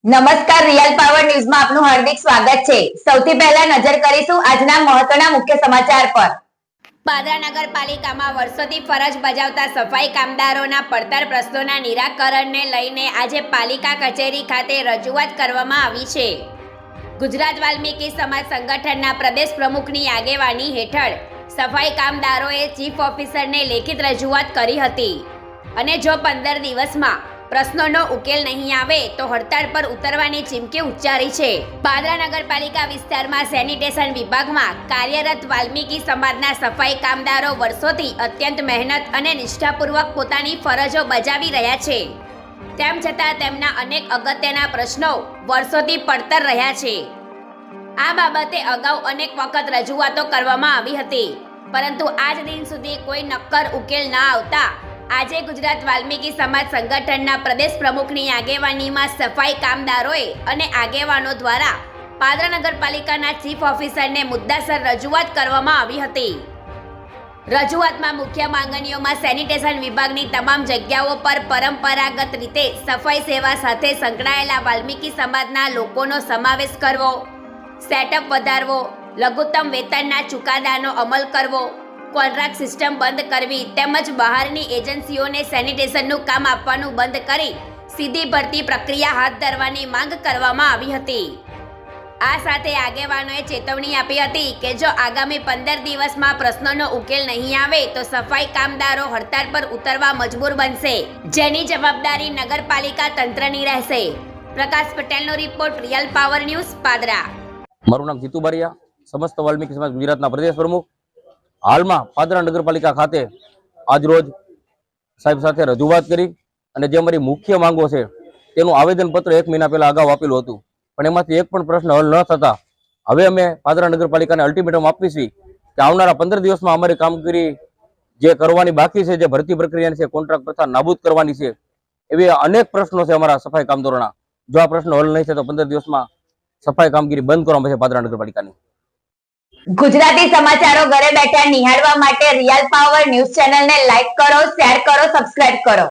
નમસ્કાર, real power ન્યૂઝમાં આપનું હાર્દિક સ્વાગત છે। સૌથી પહેલા નજર કરીશું આજના મહત્વના મુખ્ય સમાચાર પર। પાદરા નગરપાલિકામાં વર્ષોથી ફરજ બજાવતા સફાઈ કામદારોના પડતર પ્રશ્નોના નિરાકરણને લઈને આજે પાલિકા કચેરી ખાતે રજૂઆત કરવામાં આવી છે। ગુજરાત વાલ્મીકી સમાજ સંગઠનના પ્રદેશ પ્રમુખની આગેવાની હેઠળ સફાઈ કામદારોએ ચીફ ઓફિસરને લેખિત રજૂઆત કરી હતી અને જો 15 દિવસમાં પ્રશ્નોનો ઉકેલ નહીં આવે તો હડતાળ પર ઉતરવાની ચીમકી ઉચ્ચારી છે। પાદરા નગરપાલિકા વિસ્તારમાં સેનિટેશન વિભાગમાં કાર્યરત વાલ્મીકી સમાજના સફાઈ કામદારો વર્ષોથી અત્યંત મહેનત અને નિષ્ઠાપૂર્વક પોતાની ફરજો બજાવી રહ્યા છે। તેમ છતાં તેમના અનેક અગત્યના પ્રશ્નો વર્ષોથી પડતર રહ્યા છે। આ બાબતે અગાઉ અનેક વખત રજૂઆતો કરવામાં આવી હતી, પરંતુ આજ દિન સુધી કોઈ નક્કર ઉકેલ ન આવતા આજે ગુજરાત વાલ્મીકી સમાજ સંગઠનના પ્રદેશ પ્રમુખની આગેવાનીમાં સફાઈ કામદારોએ અને આગેવાનો દ્વારા પાદરા નગરપાલિકાના ચીફ ઓફિસરને મુદ્દાસર રજૂઆત કરવામાં આવી હતી। રજૂઆતમાં મુખ્ય માંગણીઓમાં સેનિટેશન વિભાગની તમામ જગ્યાઓ પર પરંપરાગત રીતે સફાઈ સેવા સાથે સંકળાયેલા વાલ્મીકી સમાજના લોકોનો સમાવેશ કરવો, સેટઅપ વધારવો, લઘુત્તમ વેતનના ચુકાદાનો અમલ કરવો, કોન્ટ્રાક્ટ સિસ્ટમ બંધ કરવી તેમજ બહારની એજન્સીઓને સેનિટેશનનું કામ આપવાનું બંધ કરી સીધી ભરતી પ્રક્રિયા હાથ ધરવાની માંગ કરવામાં આવી હતી। આ સાથે આગેવાનોએ ચેતવણી આપી હતી કે જો આગામી 15 દિવસમાં પ્રશ્નોનો ઉકેલ નહીં આવે તો સફાઈ કામદારો હડતાળ પર ઉતરવા મજબૂર બનશે, જેની જવાબદારી નગરપાલિકા તંત્રની રહેશે। પ્રકાશ પટેલનો report, real power news, Padra. મારું નામ જીતુ બારિયા, સમસ્ત વાલ્મીકી સમાજ ગુજરાતના પ્રદેશ પ્રમુખ। હાલમાં પાદરા નગરપાલિકા ખાતે આજરોજ સાહેબ સાથે રજૂઆત કરી અને જે અમારી મુખ્ય માંગો છે તેનું આવેદનપત્ર 1 મહિના પહેલા અગાઉ આપેલું હતું, પણ એમાંથી એક પણ પ્રશ્ન હલ ન થતા હવે અમે પાદરા નગરપાલિકાને અલ્ટિમેટમ આપી છે કે આવનારા 15 દિવસમાં અમારી કામગીરી જે કરવાની બાકી છે, જે ભરતી પ્રક્રિયાની છે, કોન્ટ્રાક્ટ પ્રથા નાબૂદ કરવાની છે, એવી અનેક પ્રશ્નો છે અમારા સફાઈ કામદારોના। જો આ પ્રશ્નો હલ નહીં થાય તો 15 દિવસમાં સફાઈ કામગીરી બંધ કરવામાં આવશે પાદરા નગરપાલિકાની। ગુજરાતી સમાચારો ઘરે બેઠા નિહાળવા માટે રિયલ પાવર ન્યૂઝ ચેનલને લાઈક કરો, શેર કરો, સબસ્ક્રાઇબ કરો।